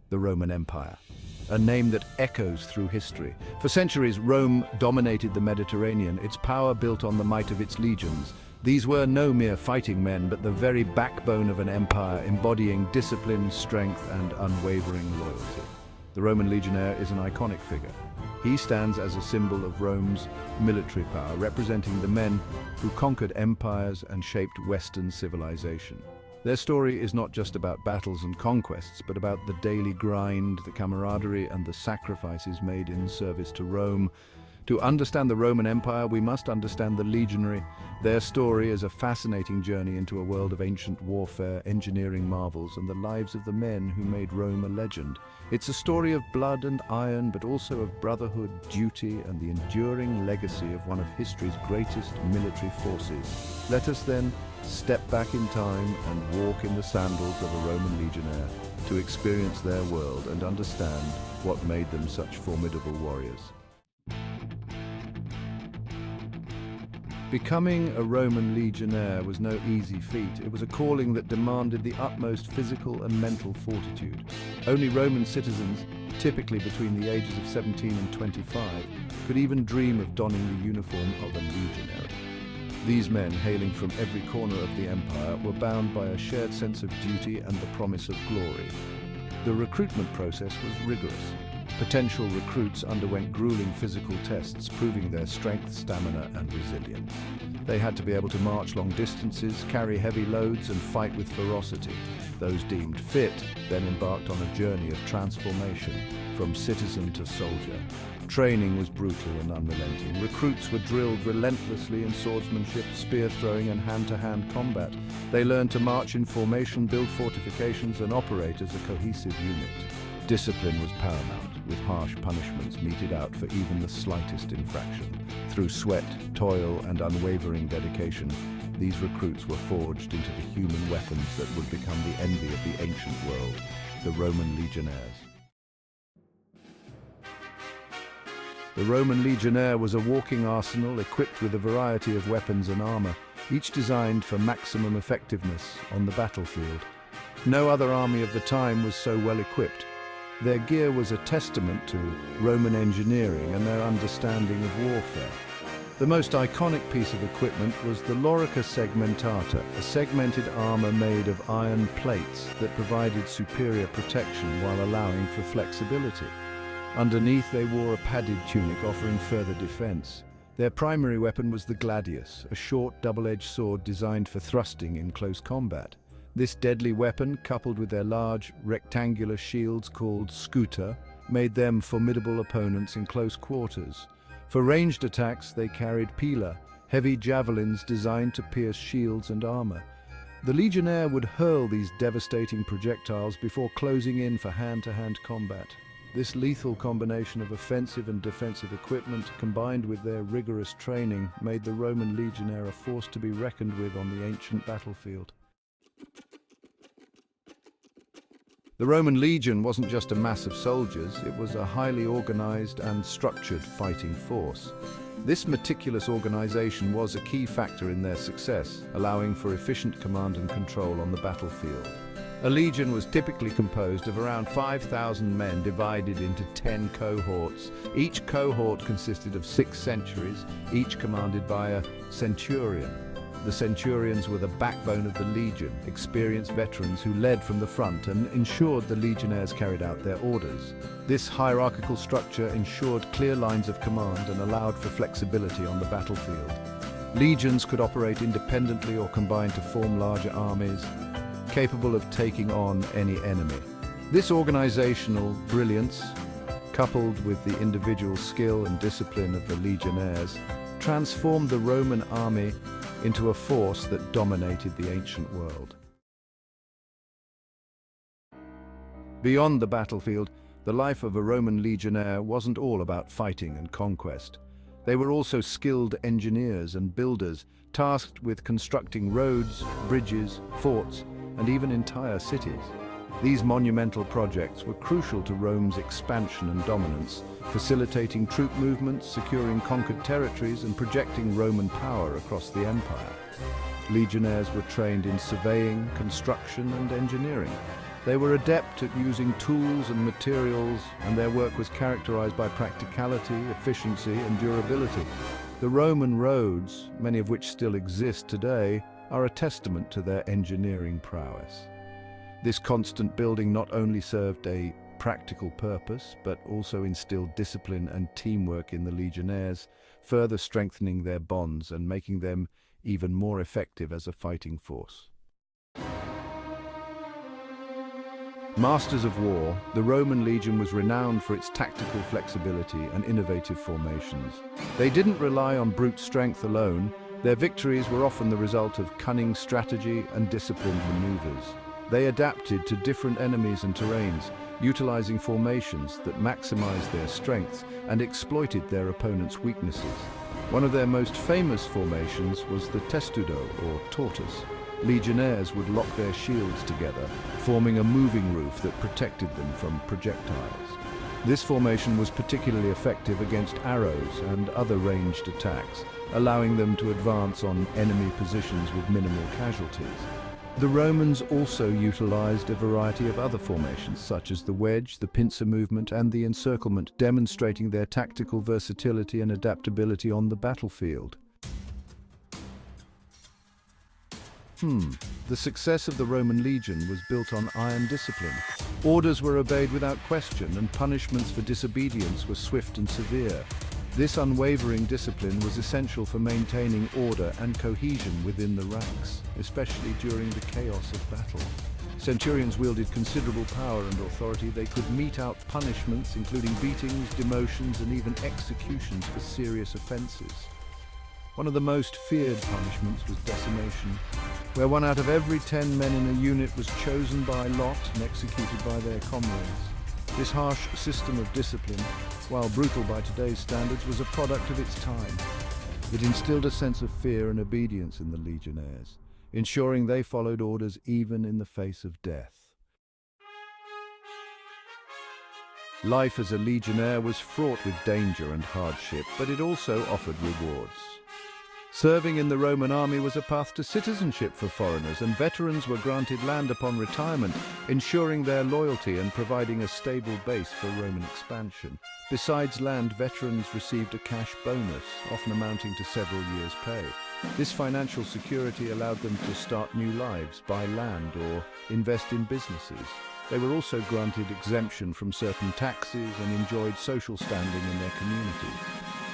the Roman Empire, a name that echoes through history. For centuries, Rome dominated the Mediterranean, its power built on the might of its legions. These were no mere fighting men, but the very backbone of an empire, embodying discipline, strength, and unwavering loyalty. The Roman legionnaire is an iconic figure. He stands as a symbol of Rome's military power, representing the men who conquered empires and shaped Western civilization. Their story is not just about battles and conquests, but about the daily grind, the camaraderie, and the sacrifices made in service to Rome. To understand the Roman Empire, we must understand the legionary. Their story is a fascinating journey into a world of ancient warfare, engineering marvels, and the lives of the men who made Rome a legend. It's a story of blood and iron, but also of brotherhood, duty, and the enduring legacy of one of history's greatest military forces. Let us then step back in time and walk in the sandals of a Roman legionnaire to experience their world and understand what made them such formidable warriors. Becoming a Roman legionnaire was no easy feat. It was a calling that demanded the utmost physical and mental fortitude. Only Roman citizens, typically between the ages of 17 and 25, could even dream of donning the uniform of a legionary. These men, hailing from every corner of the empire, were bound by a shared sense of duty and the promise of glory. The recruitment process was rigorous. Potential recruits underwent grueling physical tests, proving their strength, stamina, and resilience. They had to be able to march long distances, carry heavy loads, and fight with ferocity. Those deemed fit then embarked on a journey of transformation, from citizen to soldier. Training was brutal and unrelenting. Recruits were drilled relentlessly in swordsmanship, spear throwing, and hand-to-hand combat. They learned to march in formation, build fortifications, and operate as a cohesive unit. Discipline was paramount, with harsh punishments meted out for even the slightest infraction. Through sweat, toil, and unwavering dedication, these recruits were forged into the human weapons that would become the envy of the ancient world, the Roman legionnaires. The Roman legionnaire was a walking arsenal equipped with a variety of weapons and armor, each designed for maximum effectiveness on the battlefield. No other army of the time was so well equipped. Their gear was a testament to Roman engineering and their understanding of warfare. The most iconic piece of equipment was the lorica segmentata, a segmented armor made of iron plates that provided superior protection while allowing for flexibility. Underneath, they wore a padded tunic offering further defense. Their primary weapon was the gladius, a short, double-edged sword designed for thrusting in close combat. This deadly weapon, coupled with their large, rectangular shields called scuta, made them formidable opponents in close quarters. For ranged attacks, they carried pila, heavy javelins designed to pierce shields and armor. The legionnaire would hurl these devastating projectiles before closing in for hand-to-hand combat. This lethal combination of offensive and defensive equipment, combined with their rigorous training, made the Roman legionnaire a force to be reckoned with on the ancient battlefield. The Roman legion wasn't just a mass of soldiers, it was a highly organized and structured fighting force. This meticulous organization was a key factor in their success, allowing for efficient command and control on the battlefield. A legion was typically composed of around 5,000 men divided into 10 cohorts. Each cohort consisted of 6 centuries, each commanded by a centurion. The centurions were the backbone of the legion, experienced veterans who led from the front and ensured the legionnaires carried out their orders. This hierarchical structure ensured clear lines of command and allowed for flexibility on the battlefield. Legions could operate independently or combine to form larger armies, capable of taking on any enemy. This organizational brilliance, coupled with the individual skill and discipline of the legionnaires, transformed the Roman army into a force that dominated the ancient world. Beyond the battlefield, the life of a Roman legionnaire wasn't all about fighting and conquest. They were also skilled engineers and builders, tasked with constructing roads, bridges, forts, and even entire cities. These monumental projects were crucial to Rome's expansion and dominance, facilitating troop movements, securing conquered territories, and projecting Roman power across the empire. Legionnaires were trained in surveying, construction, and engineering. They were adept at using tools and materials, and their work was characterized by practicality, efficiency, and durability. The Roman roads, many of which still exist today, are a testament to their engineering prowess. This constant building not only served a practical purpose, but also instilled discipline and teamwork in the legionnaires, further strengthening their bonds and making them even more effective as a fighting force. Masters of war, the Roman legion was renowned for its tactical flexibility and innovative formations. They didn't rely on brute strength alone. Their victories were often the result of cunning strategy and disciplined maneuvers. They adapted to different enemies and terrains, utilizing formations that maximized their strengths and exploited their opponent's weaknesses. One of their most famous formations was the testudo, or tortoise. Legionnaires would lock their shields together, forming a moving roof that protected them from projectiles. This formation was particularly effective against arrows and other ranged attacks, allowing them to advance on enemy positions with minimal casualties. The Romans also utilized a variety of other formations, such as the wedge, the pincer movement, and the encirclement, demonstrating their tactical versatility and adaptability on the battlefield. The success of the Roman legion was built on iron discipline. Orders were obeyed without question, and punishments for disobedience were swift and severe. This unwavering discipline was essential for maintaining order and cohesion within the ranks, especially during the chaos of battle. Centurions wielded considerable power and authority. They could mete out punishments, including beatings, demotions, and even executions for serious offenses. One of the most feared punishments was decimation, where 1 out of every 10 men in a unit was chosen by lot and executed by their comrades. This harsh system of discipline, while brutal by today's standards, was a product of its time. It instilled a sense of fear and obedience in the legionnaires, ensuring they followed orders even in the face of death. Life as a legionnaire was fraught with danger and hardship, but it also offered rewards. Serving in the Roman army was a path to citizenship for foreigners, and veterans were granted land upon retirement, ensuring their loyalty and providing a stable base for Roman expansion. Besides land, veterans received a cash bonus, often amounting to several years' pay. This financial security allowed them to start new lives, buy land, or invest in businesses. They were also granted exemption from certain taxes and enjoyed social standing in their community.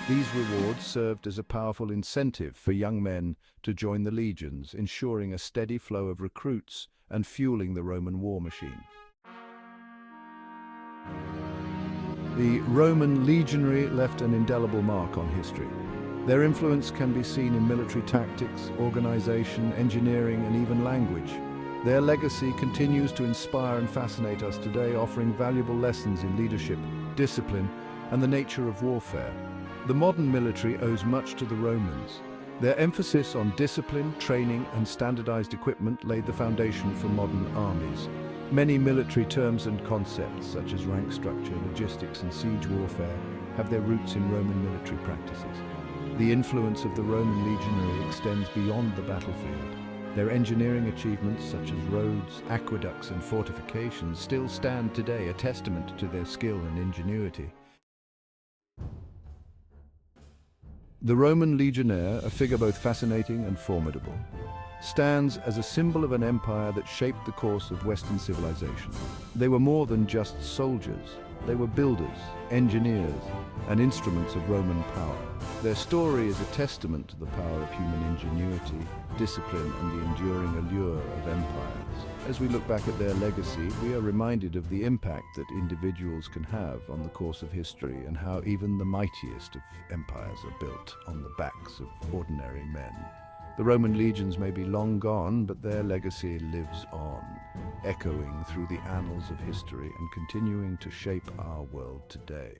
These rewards served as a powerful incentive for young men to join the legions, ensuring a steady flow of recruits and fueling the Roman war machine. The Roman legionary left an indelible mark on history. Their influence can be seen in military tactics, organization, engineering, and even language. Their legacy continues to inspire and fascinate us today, offering valuable lessons in leadership, discipline, and the nature of warfare. The modern military owes much to the Romans. Their emphasis on discipline, training, and standardized equipment laid the foundation for modern armies. Many military terms and concepts, such as rank structure, logistics, and siege warfare, have their roots in Roman military practices. The influence of the Roman legionary extends beyond the battlefield. Their engineering achievements, such as roads, aqueducts, and fortifications, still stand today, a testament to their skill and ingenuity. The Roman legionnaire, a figure both fascinating and formidable, stands as a symbol of an empire that shaped the course of Western civilization. They were more than just soldiers. They were builders, engineers, and instruments of Roman power. Their story is a testament to the power of human ingenuity, discipline, and the enduring allure of empires. As we look back at their legacy, we are reminded of the impact that individuals can have on the course of history, and how even the mightiest of empires are built on the backs of ordinary men. The Roman legions may be long gone, but their legacy lives on, echoing through the annals of history and continuing to shape our world today.